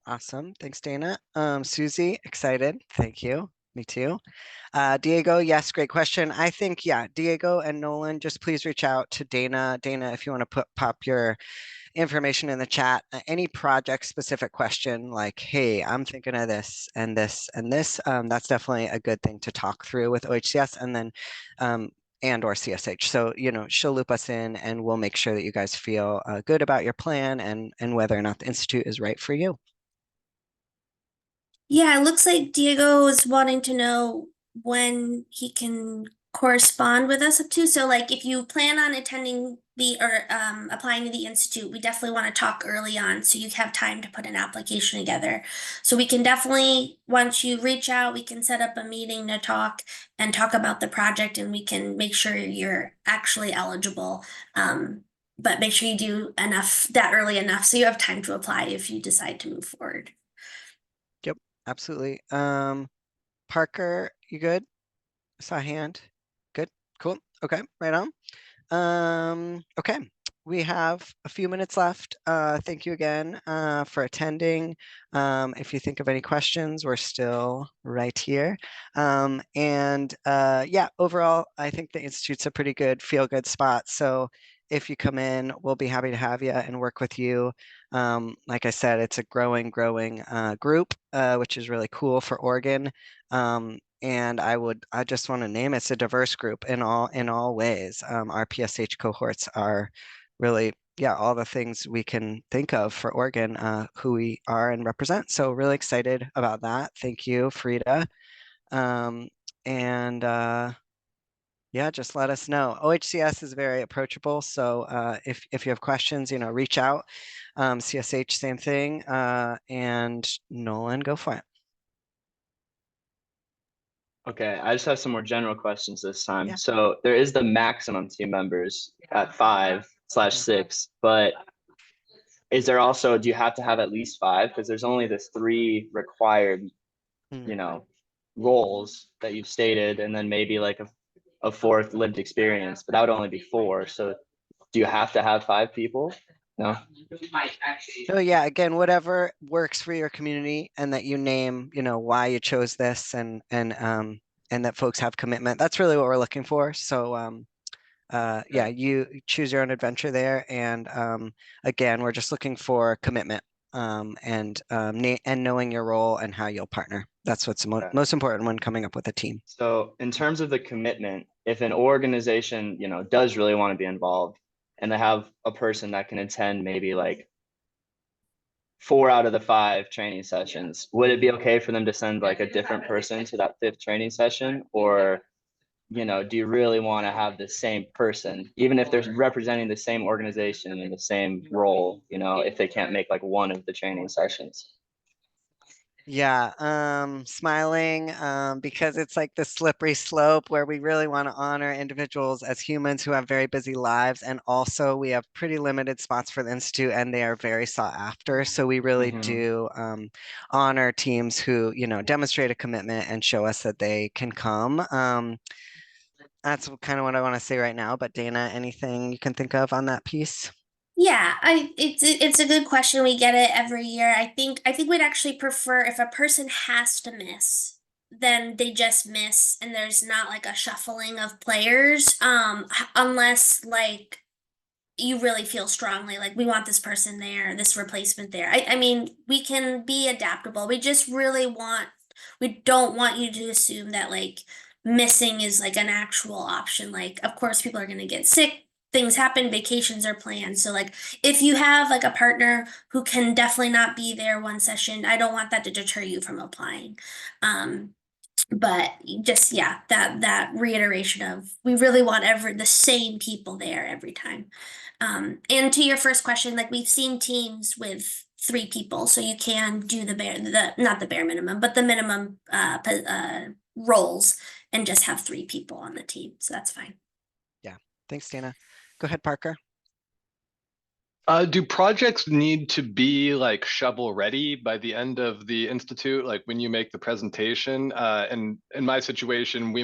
Awesome. Thanks, Dana. Susie, excited. Thank you. Me too. Diego, yes, great question. I think, yeah, Diego and Nolan, just please reach out to Dana. Dana, if you want to pop your information in the chat, any project specific question like, hey, I'm thinking of this and this and this, that's definitely a good thing to talk through with OHCS and then and or CSH. So, she'll loop us in and we'll make sure that you guys feel good about your plan and whether or not the Institute is right for you. Yeah, it looks like Diego is wanting to know when he can correspond with us up to. So like if you plan on attending the or applying to the institute, we definitely want to talk early on so you have time to put an application together. So we can definitely, once you reach out, we can set up a meeting to talk and talk about the project, and we can make sure you're actually eligible. But make sure you do enough that early enough so you have time to apply if you decide to move forward. Yep, absolutely. Parker, you good? Saw a hand. Good, cool. Okay, right on. Okay, we have a few minutes left. Thank you again for attending. If you think of any questions, we're still right here. Yeah, overall, I think the Institute's a pretty good feel-good spot. So if you come in, we'll be happy to have you and work with you. Like I said, it's a growing group, which is really cool for Oregon. And I just want to name it's a diverse group in all ways. Our PSH cohorts are really, yeah, all the things we can think of for Oregon, who we are and represent. So really excited about that. Thank you, Frida. Yeah, just let us know. OHCS is very approachable. So if you have questions, reach out. CSH, same thing. And Nolan, go for it. Okay, I just have some more general questions this time. Yeah. So there is the maximum team members at 5/6, but is there also, do you have to have at least 5? Because there's only this 3 required, roles that you've stated, and then maybe like a 4th lived experience, but that would only be 4. So do you have to have 5 people? No? So yeah, again, whatever works for your community, and that you name, why you chose this, and that folks have commitment. That's really what we're looking for. So yeah, you choose your own adventure there, and again, we're just looking for commitment, and knowing your role and how you'll partner. That's what's most important when coming up with a team. So in terms of the commitment, if an organization, does really want to be involved, and they have a person that can attend maybe like 4 out of the 5 training sessions, would it be okay for them to send like a different person to that 5th training session? Or, do you really want to have the same person, even if they're representing the same organization in the same role, if they can't make like one of the training sessions? Yeah, smiling, because it's like the slippery slope where we really want to honor individuals as humans who have very busy lives. And also we have pretty limited spots for the Institute, and they are very sought after. So we really do honor teams who, demonstrate a commitment and show us that they can come. That's kind of what I want to say right now. But Dana, anything you can think of on that piece? Yeah, it's a good question. We get it every year. I think we'd actually prefer if a person has to miss, then they just miss and there's not like a shuffling of players. Unless like you really feel strongly like we want this person there, this replacement there. I mean, we can be adaptable. We just really we don't want you to assume that like missing is like an actual option. Like, of course, people are gonna get sick, things happen, vacations are planned. So like if you have like a partner who can definitely not be there one session, I don't want that to deter you from applying. But just yeah, that reiteration of we really want the same people there every time. And to your first question, like we've seen teams with 3 people, so you can do not the bare minimum, but the minimum roles and just have 3 people on the team. So that's fine. Yeah, thanks, Dana. Go ahead, Parker. Do projects need to be like shovel ready by the end of the institute? Like when you make the presentation, and in my situation, we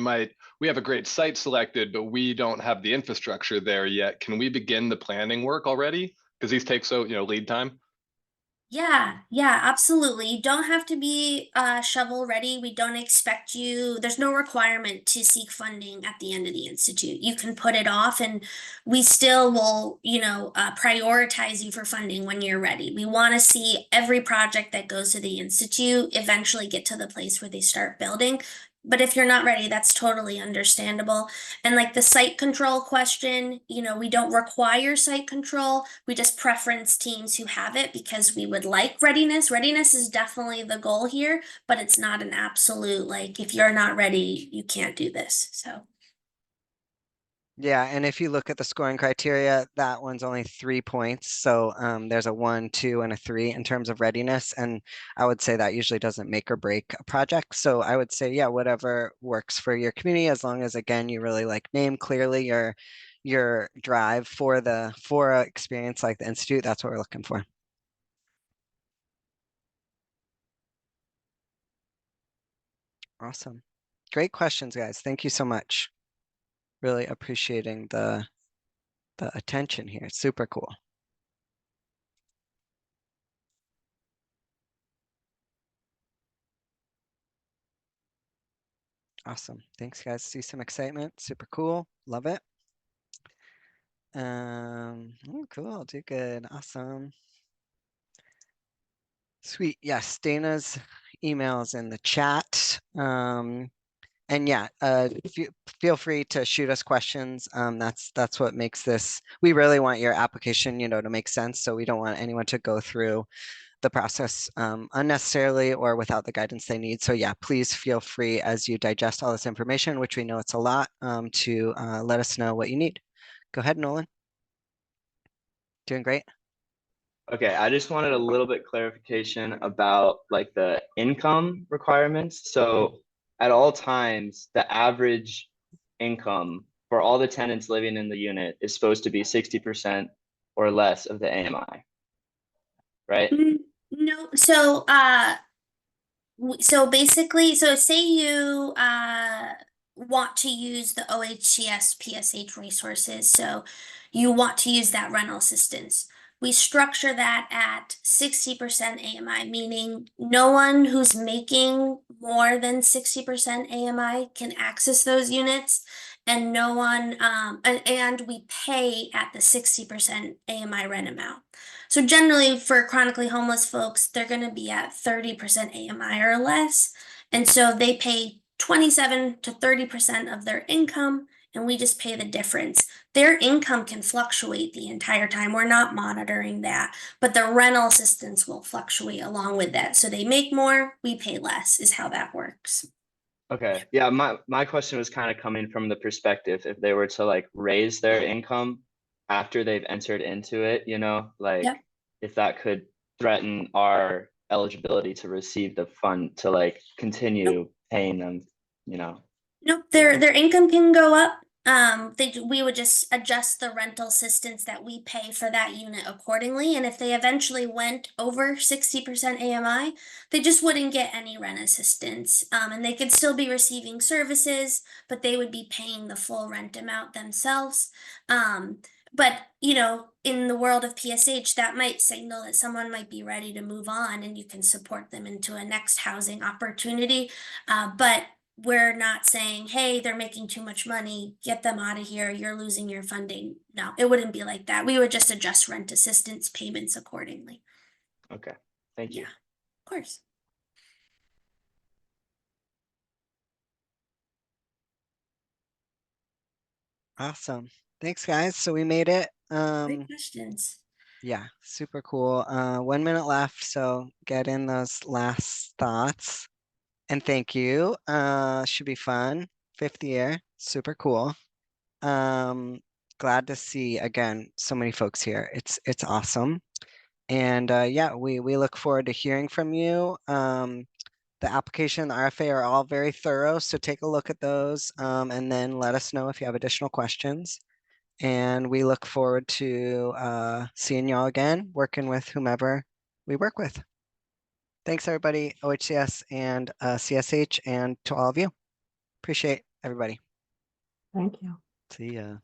have a great site selected, but we don't have the infrastructure there yet. Can we begin the planning work already? Because these take lead time. Yeah, absolutely. You don't have to be shovel ready. We don't expect you, there's no requirement to seek funding at the end of the institute. You can put it off and we still will, prioritize you for funding when you're ready. We want to see every project that goes to the institute eventually get to the place where they start building. But if you're not ready, that's totally understandable. And like the site control question, we don't require site control. We just preference teams who have it because we would like readiness. Readiness is definitely the goal here, but it's not an absolute, like, if you're not ready, you can't do this. So. Yeah, and if you look at the scoring criteria, that one's only 3 points. So there's a 1, 2, and a 3 in terms of readiness. And I would say that usually doesn't make or break a project. So I would say, yeah, whatever works for your community, as long as again you really like name clearly your drive for a experience like the Institute, that's what we're looking for. Awesome. Great questions, guys. Thank you so much. Really appreciating the attention here. It's super cool. Awesome. Thanks, guys. See some excitement. Super cool. Love it. Oh, cool. Do good. Awesome. Sweet. Yes, Dana's email is in the chat. And yeah, feel free to shoot us questions. That's what makes this. We really want your application, to make sense. So we don't want anyone to go through the process unnecessarily or without the guidance they need. So yeah, please feel free as you digest all this information, which we know it's a lot, to let us know what you need. Go ahead, Nolan. Doing great. Okay, I just wanted a little bit clarification about like the income requirements. So at all times, the average income for all the tenants living in the unit is supposed to be 60% or less of the AMI, right? No, so basically, so say you want to use the OHCS PSH resources, so you want to use that rental assistance. We structure that at 60% AMI, meaning no one who's making more than 60% AMI can access those units, and no one and we pay at the 60% AMI rent amount. So generally for chronically homeless folks, they're going to be at 30% AMI or less. And so they pay 27 to 30% of their income, and we just pay the difference. Their income can fluctuate the entire time. We're not monitoring that, but the rental assistance will fluctuate along with that. So they make more, we pay less, is how that works. Okay. Yeah, my question was kind of coming from the perspective if they were to like raise their income after they've entered into it, like Yep. if that could threaten our eligibility to receive the fund to like continue paying them, Nope, their income can go up. We would just adjust the rental assistance that we pay for that unit accordingly. And if they eventually went over 60% AMI, they just wouldn't get any rent assistance. And they could still be receiving services, but they would be paying the full rent amount themselves. But in the world of PSH, that might signal that someone might be ready to move on, and you can support them into a next housing opportunity. But we're not saying, hey, they're making too much money, get them out of here, you're losing your funding. No, it wouldn't be like that. We would just adjust rent assistance payments accordingly. Okay, thank you. Yeah, of course. Awesome. Thanks, guys. So we made it. Great questions. Yeah, super cool. 1 minute left, so get in those last thoughts. And thank you. Should be fun. 5th year, super cool. Glad to see again so many folks here. It's awesome. And yeah, we look forward to hearing from you. The application and the RFA are all very thorough, so take a look at those, and then let us know if you have additional questions. And we look forward to seeing y'all again, working with whomever we work with. Thanks, everybody, OHCS and CSH, and to all of you. Appreciate everybody. Thank you. See ya.